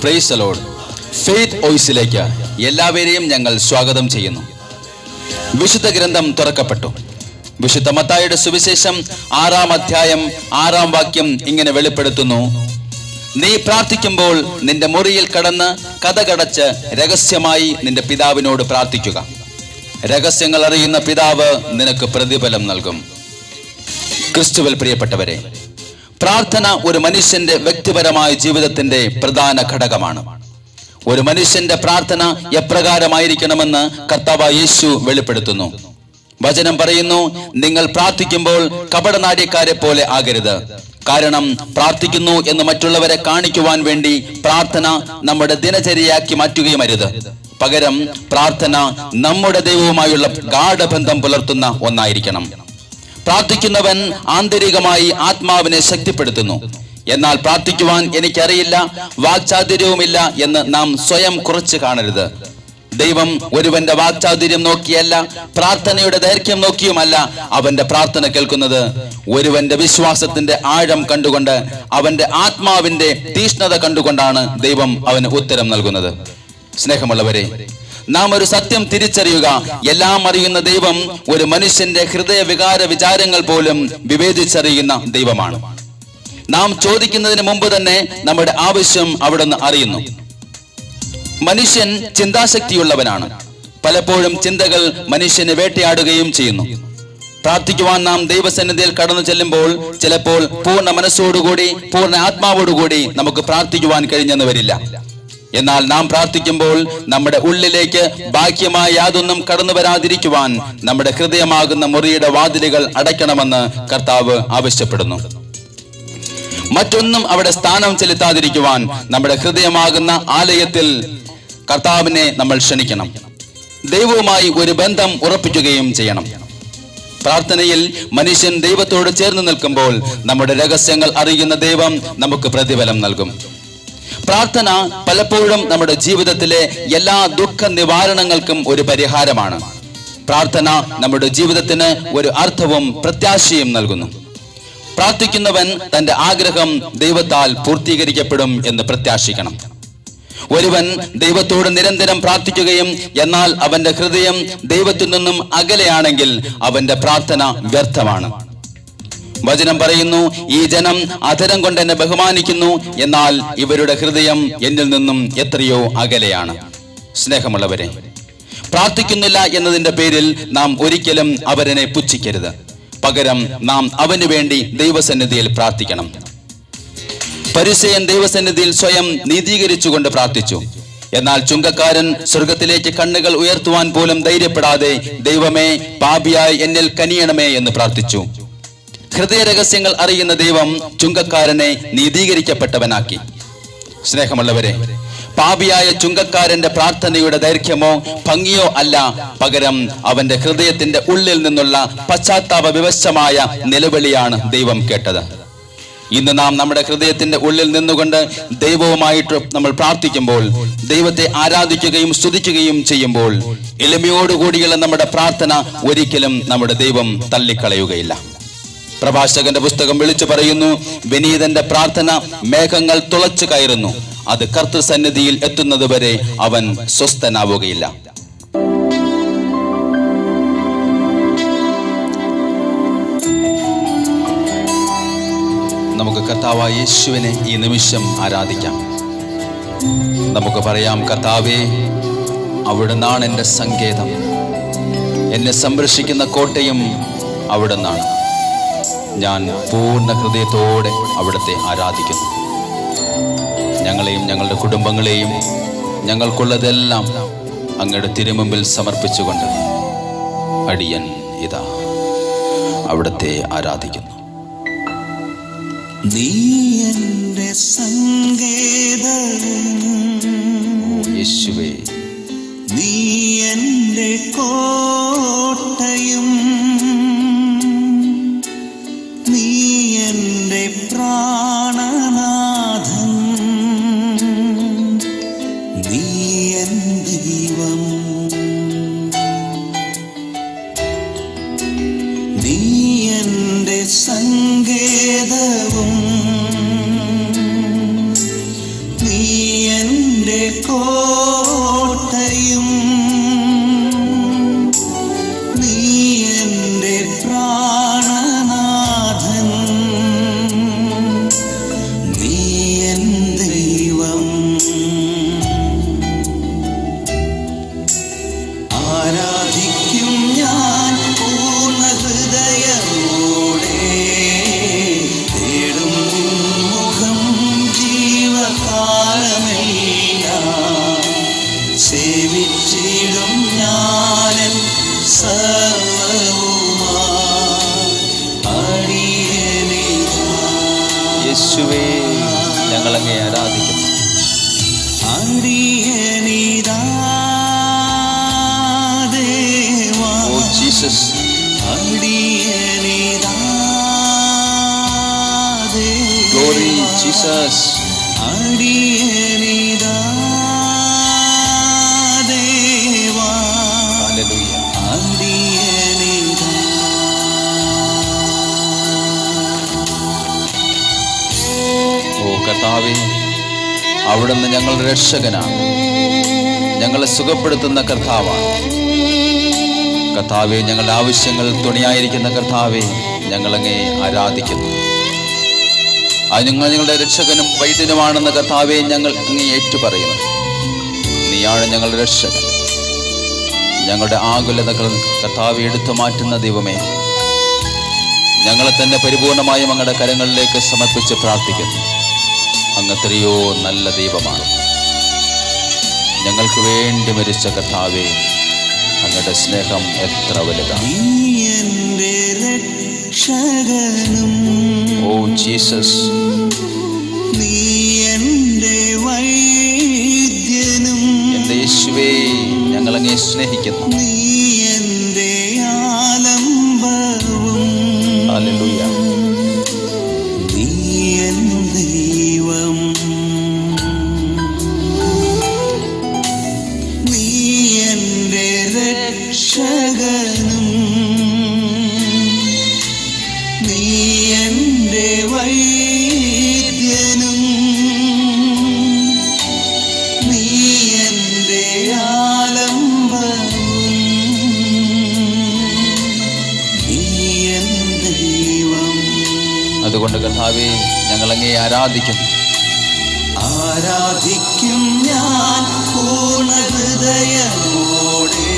Praise the Lord. Faith വോയിസിലേക്ക് എല്ലാവരെയും ഞങ്ങൾ സ്വാഗതം ചെയ്യുന്നു. വിശുദ്ധ ഗ്രന്ഥം തുറക്കപ്പെട്ടു. വിശുദ്ധ മത്തായിയുടെ സുവിശേഷം 6-ാം അധ്യായം 6-ാം വാക്യം ഇങ്ങനെ വെളിപ്പെടുത്തുന്നു: നീ പ്രാർത്ഥിക്കുമ്പോൾ നിന്റെ മുറിയിൽ കടന്ന് കതകടച്ച് രഹസ്യമായി നിന്റെ പിതാവിനോട് പ്രാർത്ഥിക്കുക. രഹസ്യങ്ങൾ അറിയുന്ന പിതാവ് നിനക്ക് പ്രതിഫലം നൽകും. ക്രിസ്തുവിൽ പ്രിയപ്പെട്ടവരെ, പ്രാർത്ഥന ഒരു മനുഷ്യന്റെ വ്യക്തിപരമായ ജീവിതത്തിന്റെ പ്രധാന ഘടകമാണ്. ഒരു മനുഷ്യന്റെ പ്രാർത്ഥന എപ്രകാരമായിരിക്കണമെന്ന് കർത്താവ് യേശു വെളിപ്പെടുത്തുന്നു. വചനം പറയുന്നു, നിങ്ങൾ പ്രാർത്ഥിക്കുമ്പോൾ കപടനാട്യക്കാരെ പോലെ ആകരുത്. കാരണം പ്രാർത്ഥിക്കുന്നു എന്ന് മറ്റുള്ളവരെ കാണിക്കുവാൻ വേണ്ടി പ്രാർത്ഥന നമ്മുടെ ദിനചര്യയാക്കി മാറ്റുകയും അരുത്. പകരം പ്രാർത്ഥന നമ്മുടെ ദൈവവുമായുള്ള ഗാഢബന്ധം പുലർത്തുന്ന ഒന്നായിരിക്കണം. പ്രാർത്ഥിക്കുന്നവൻ ആന്തരികമായി ആത്മാവിനെ ശക്തിപ്പെടുത്തുന്നു. എന്നാൽ പ്രാർത്ഥിക്കുവാൻ എനിക്കറിയില്ല, വാക്ചാതുര്യവുമില്ല എന്ന് നാം സ്വയം കുറച്ച് കാണരുത്. ദൈവം ഒരുവന്റെ വാക്ചാതുര്യം നോക്കിയല്ല, പ്രാർത്ഥനയുടെ ദൈർഘ്യം നോക്കിയുമല്ല അവന്റെ പ്രാർത്ഥന കേൾക്കുന്നത്. ഒരുവന്റെ വിശ്വാസത്തിന്റെ ആഴം കണ്ടുകൊണ്ട്, അവന്റെ ആത്മാവിന്റെ തീഷ്ണത കണ്ടുകൊണ്ടാണ് ദൈവം അവന് ഉത്തരം നൽകുന്നത്. സ്നേഹമുള്ളവരെ, നാം ഒരു സത്യം തിരിച്ചറിയുക: എല്ലാം അറിയുന്ന ദൈവം ഒരു മനുഷ്യന്റെ ഹൃദയ വികാര വിചാരങ്ങൾ പോലും വിവേചിച്ചറിയുന്ന ദൈവമാണ്. നാം ചോദിക്കുന്നതിന് മുമ്പ് തന്നെ നമ്മുടെ ആവശ്യം അവിടുന്ന് അറിയുന്നു. മനുഷ്യൻ ചിന്താശക്തിയുള്ളവനാണ്. പലപ്പോഴും ചിന്തകൾ മനുഷ്യനെ വേട്ടയാടുകയും ചെയ്യുന്നു. പ്രാർത്ഥിക്കുവാൻ നാം ദൈവസന്നിധിയിൽ കടന്നു ചെല്ലുമ്പോൾ ചിലപ്പോൾ പൂർണ്ണ മനസ്സോടുകൂടി, പൂർണ്ണ ആത്മാവോടുകൂടി നമുക്ക് പ്രാർത്ഥിക്കുവാൻ കഴിഞ്ഞെന്ന് വരില്ല. എന്നാൽ നാം പ്രാർത്ഥിക്കുമ്പോൾ നമ്മുടെ ഉള്ളിലേക്ക് ബാഹ്യമായ യാതൊന്നും കടന്നു വരാതിരിക്കുവാൻ നമ്മുടെ ഹൃദയമാകുന്ന മുറിയുടെ വാതിലുകൾ അടയ്ക്കണമെന്ന് കർത്താവ് ആവശ്യപ്പെടുന്നു. മറ്റൊന്നും അവിടെ സ്ഥാനം ചെലുത്താതിരിക്കുവാൻ നമ്മുടെ ഹൃദയമാകുന്ന ആലയത്തിൽ കർത്താവിനെ നമ്മൾ ക്ഷണിക്കണം. ദൈവവുമായി ഒരു ബന്ധം ഉറപ്പിക്കുകയും ചെയ്യണം. പ്രാർത്ഥനയിൽ മനുഷ്യൻ ദൈവത്തോട് ചേർന്ന് നിൽക്കുമ്പോൾ നമ്മുടെ രഹസ്യങ്ങൾ അറിയുന്ന ദൈവം നമുക്ക് പ്രതിഫലം നൽകും. പ്രാർത്ഥന പലപ്പോഴും നമ്മുടെ ജീവിതത്തിലെ എല്ലാ ദുഃഖ നിവാരണങ്ങൾക്കും ഒരു പരിഹാരമാണ്. പ്രാർത്ഥന നമ്മുടെ ജീവിതത്തിന് ഒരു അർത്ഥവും പ്രത്യാശയും നൽകുന്നു. പ്രാർത്ഥിക്കുന്നവൻ തന്റെ ആഗ്രഹം ദൈവത്താൽ പൂർത്തീകരിക്കപ്പെടും എന്ന് പ്രത്യാശിക്കണം. ഒരുവൻ ദൈവത്തോട് നിരന്തരം പ്രാർത്ഥിക്കുകയും എന്നാൽ അവന്റെ ഹൃദയം ദൈവത്തിൽ നിന്നും അകലെയാണെങ്കിൽ അവന്റെ പ്രാർത്ഥന വ്യർത്ഥമാണ്. വചനം പറയുന്നു, ഈ ജനം അധരം കൊണ്ട് എന്നെ ബഹുമാനിക്കുന്നു, എന്നാൽ ഇവരുടെ ഹൃദയം എന്നിൽ നിന്നും എത്രയോ അകലെയാണ്. സ്നേഹമുള്ളവരെ, പ്രാർത്ഥിക്കുന്നില്ല എന്നതിന്റെ പേരിൽ നാം ഒരിക്കലും അവരെ പുച്ഛിക്കരുത്. പകരം നാം അവന് വേണ്ടി ദൈവസന്നിധിയിൽ പ്രാർത്ഥിക്കണം. പരിസേയൻ ദൈവസന്നിധിയിൽ സ്വയം നീതീകരിച്ചുകൊണ്ട് പ്രാർത്ഥിച്ചു. എന്നാൽ ചുങ്കക്കാരൻ സ്വർഗത്തിലേക്ക് കണ്ണുകൾ ഉയർത്തുവാൻ പോലും ധൈര്യപ്പെടാതെ, ദൈവമേ, പാപിയായി എന്നിൽ കനിയണമേ എന്ന് പ്രാർത്ഥിച്ചു. ഹൃദയ രഹസ്യങ്ങൾ അറിയുന്ന ദൈവം ചുങ്കക്കാരനെ നീതീകരിക്കപ്പെട്ടവനാക്കി. സ്നേഹമുള്ളവരെ, പാപിയായ ചുങ്കക്കാരന്റെ പ്രാർത്ഥനയുടെ ദൈർഘ്യമോ ഭംഗിയോ അല്ല, പകരം അവന്റെ ഹൃദയത്തിന്റെ ഉള്ളിൽ നിന്നുള്ള പശ്ചാത്താപ വിവശമായ നിലവിളിയാണ് ദൈവം കേട്ടത്. ഇന്ന് നാം നമ്മുടെ ഹൃദയത്തിന്റെ ഉള്ളിൽ നിന്നുകൊണ്ട് ദൈവവുമായിട്ട് നമ്മൾ പ്രാർത്ഥിക്കുമ്പോൾ, ദൈവത്തെ ആരാധിക്കുകയും സ്തുതിക്കുകയും ചെയ്യുമ്പോൾ, എളിമയോടുകൂടിയുള്ള നമ്മുടെ പ്രാർത്ഥന ഒരിക്കലും നമ്മുടെ ദൈവം തള്ളിക്കളയുകയില്ല. പ്രഭാഷകന്റെ പുസ്തകം വിളിച്ചു പറയുന്നു, വിനീതന്റെ പ്രാർത്ഥന മേഘങ്ങൾ തുളച്ചു കയറുന്നു, അത് കർത്തൃസന്നിധിയിൽ എത്തുന്നത് വരെ അവൻ സ്വസ്ഥനാവുകയില്ല. നമുക്ക് കർത്താവായ യേശുവിനെ ഈ നിമിഷം ആരാധിക്കാം. നമുക്ക് പറയാം, കർത്താവേ, അവിടുന്നാണ് എൻ്റെ സങ്കേതം, എന്നെ സംരക്ഷിക്കുന്ന കോട്ടയും അവിടുന്നാണ്. ഞാൻ പൂർണ്ണ ഹൃദയത്തോടെ അവിടുത്തെ ആരാധിക്കുന്നു. ഞങ്ങളെയും ഞങ്ങളുടെ കുടുംബങ്ങളെയും ഞങ്ങൾക്കുള്ളതെല്ലാം അങ്ങയുടെ തിരുമുമ്പിൽ സമർപ്പിച്ചുകൊണ്ട് അടിയൻ ഇതാ അവിടുത്തെ ആരാധിക്കുന്നു. നീ എൻ്റെ സങ്കേതവും യേശുവേ, നീ എൻ്റെ കോട്ടയും, നീ എൻ്റെ പ്രാണനാഥൻ, നീ എൻ ദൈവം, നീ എൻ്റെ സങ്കേതവും, നീ എൻ ആരാധിക്കും ഞാൻ പൂർണ്ണ ഹൃദയമോടെ, തേടും നിൻ മുഖം ജീവകാലമെല്ലാം, സേവിച്ചിടും ഞാനൻ സർവ്വവുമായി അടിയനിതാ. യേശുവേ, ഞങ്ങളങ്ങേ ആരാധിക്കുന്നു. അടിയനിതാ ദേവാ, ഓ ജീസസ്, അടിയനിതാ ദേവാ, ഗ്ലോറി ജീസസ്. അടിയനിതാ ദേവാ, ഹല്ലേലൂയ. അടിയനിതാ. ഓ കർത്താവേ, അവിടുന്ന് ഞങ്ങളുടെ രക്ഷകനാണ്, ഞങ്ങളെ സുഖപ്പെടുത്തുന്ന കർത്താവാണ്. കർത്താവേ, ഞങ്ങളുടെ ആവശ്യങ്ങൾ തുണയായിരിക്കുന്ന കർത്താവേ, ഞങ്ങളങ്ങേ ആരാധിക്കുന്നു. ഞങ്ങളുടെ രക്ഷകനും വൈദ്യനുമാണെന്ന കർത്താവേ ഞങ്ങൾ അങ്ങേ ഏറ്റുപറയുന്നു. നീയാണ് ഞങ്ങളുടെ രക്ഷകൻ. ഞങ്ങളുടെ ആകുലതകൾ കർത്താവേ എടുത്തു മാറ്റുന്ന ദൈവമേ, ഞങ്ങളെ തന്നെ പരിപൂർണമായും അങ്ങയുടെ കരങ്ങളിലേക്ക് സമർപ്പിച്ച് പ്രാർത്ഥിക്കുന്നു. അങ്ങ് എത്രയോ നല്ല ദൈവമാണ്. ഞങ്ങൾക്ക് വേണ്ടി മരിച്ച കർത്താവേ, അങ്ങയുടെ സ്നേഹം എത്ര വലുതാണ്. നീ എൻ്റെ രക്ഷകനും, ഓ ജീസസ്, നീ എൻ്റെ വൈദ്യനും, എൻ്റെ യേശുവേ, ഞങ്ങളങ്ങേ സ്നേഹിക്കുന്നു. നീ എൻ്റെ ആലംബവും, ഹല്ലേലൂയ. നീ എൻ ദൈവം, നീ എൻ്റെ രക്ഷകനും, നീ എൻ്റെ വൈദ്യനും, നീ എൻ്റെ ആലംബവും, നീ എൻ ദൈവം. അതുകൊണ്ട് കർത്താവേ, ഞങ്ങളങ്ങേ ആരാധിക്കുന്നു. ആരാധിക്കും ഞാൻ പൂർണ്ണ ഹൃദയമോടെ,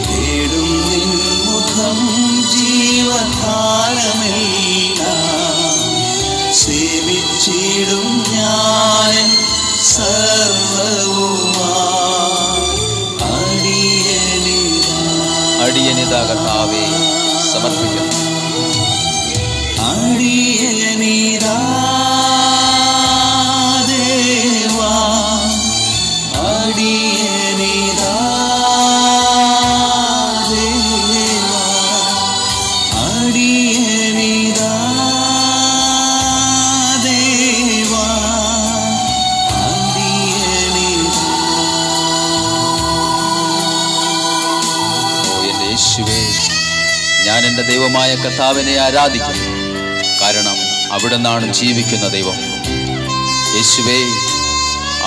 തേടും നിൻ മുഖം ജീവകാലമെല്ലാം, സേവിച്ചിടും ഞാൻ സർവ്വവുമായി അടിയനിതാ. അടിയനിതാ കർത്താവേ സമർപ്പിക്കുന്നു. അടിയനിതാ ദേവാ, അടിയനിതാ ദേവാ, അടിയനിതാ ദേവാ, അടിയനിതാ. ഓ എൻ്റെ യേശുവേ, ഞാൻ എൻ്റെ ദൈവമായ കർത്താവിനെ ആരാധിക്കുന്നു. കാരണം അവിടുന്നാണ് ജീവിക്കുന്ന ദൈവം. യേശുവേ,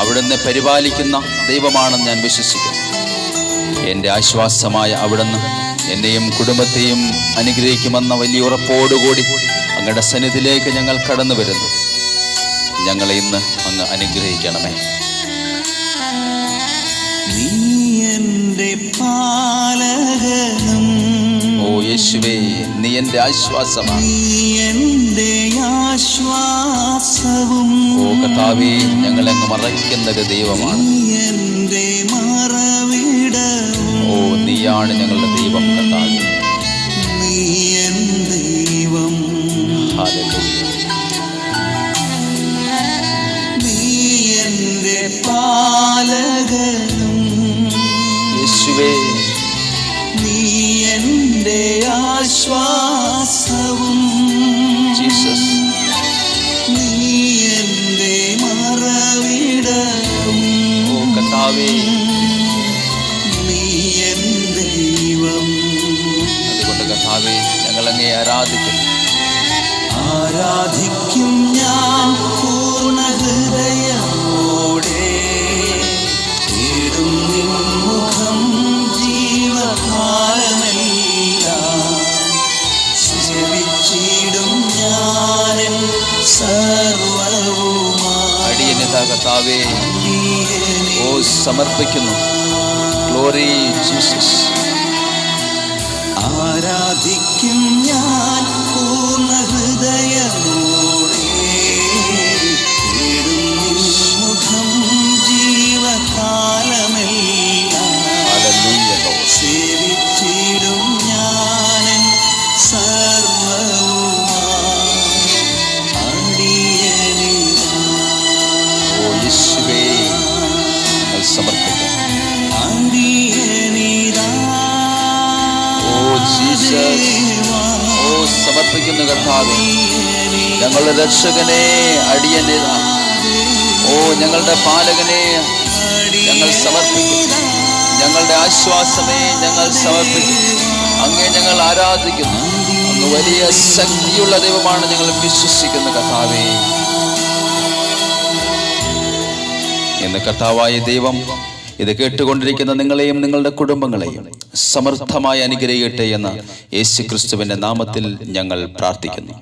അവിടുന്ന് പരിപാലിക്കുന്ന ദൈവമാണെന്ന് ഞാൻ വിശ്വസിക്കുന്നു. എൻ്റെ ആശ്വാസമായ അവിടുന്ന് എന്നെയും കുടുംബത്തെയും അനുഗ്രഹിക്കുമെന്ന വലിയ ഉറപ്പോടുകൂടി അങ്ങയുടെ സന്നിധിയിലേക്ക് ഞങ്ങൾ കടന്നു വരുന്നു. ഞങ്ങളെ ഇന്ന് അങ്ങ് അനുഗ്രഹിക്കണമേ. നീ എൻ്റെ പാലകനും, ഓ യേശുവേ, നീ എൻ്റെ ആശ്വാസമാണ്. നീ എൻ്റെ ആശ്വാസവും, ഓ കർത്താവേ, ഞങ്ങളങ്ങ് മറയ്ക്കുന്നൊരു ദൈവമാണ്. നീ എൻ്റെ മറവിടവും, ഓ നീയാണ് ഞങ്ങളുടെ ദൈവം കർത്താവേ. നീ എൻ ദൈവം, ഹല്ലേലൂയ. നീ എൻ്റെ പാലകനും, യേശുവേ, നീ എൻ്റെ ആശ്വാസവും, ജീസസ്. നീ എൻ്റെ മറവിടവും, ഓ കർത്താവേ, നീ എൻ ദൈവം. അതുകൊണ്ട് കർത്താവേ, ഞങ്ങളങ്ങേ ആരാധിക്കുന്നു. ആരാധിക്കും ഞാൻ പൂർണ്ണ ഹൃദയമോടെ, തേടും നിൻ മുഖം ജീവകാലമെല്ലാം, സേവിച്ചിടും ഞാനൻ സർവ്വവുമായി അടിയനിതാ കർത്താവേ, ഓ സമർപ്പിക്കുന്നു. Glory Jesus. ആരാധിക്കും ഞാൻ പൂർണ്ണ ഹൃദയമോടെ, തേടും നിൻ മുഖം ജീവകാലമെല്ലാം. Hallelujah, Lord. സേവിച്ചിടും ഞാനെൻ സർവ്വവുമായി അടിയനിതാ. ഓ യേശുവേ, ഞങ്ങൾ സമർപ്പിക്കാം. അടിയനിതാ. ഓ ജീസസ്, ഓ സമർപ്പിക്കുന്നു കർത്താവേ. ഞങ്ങളുടെ രക്ഷകനെ, അടിയനെ, ഓ ഞങ്ങളുടെ പാലകനെ ഞങ്ങൾ സമർപ്പിക്കുന്നു. ഞങ്ങളുടെ ആശ്വാസമേ ഞങ്ങൾ സമർപ്പിക്കുന്നു. അങ്ങേ ഞങ്ങൾ ആരാധിക്കുന്നു. അങ്ങ് വലിയ ശക്തിയുള്ള ദൈവമാണ് ഞങ്ങൾ വിശ്വസിക്കുന്ന കർത്താവേ. ഇന്ന് കർത്താവായ ദൈവം ഇത് കേട്ടുകൊണ്ടിരിക്കുന്ന നിങ്ങളെയും നിങ്ങളുടെ കുടുംബങ്ങളെയും സമർത്ഥമായി അനുഗ്രഹിക്കട്ടെ എന്ന് യേശുക്രിസ്തുവിന്റെ നാമത്തിൽ ഞങ്ങൾ പ്രാർത്ഥിക്കുന്നു.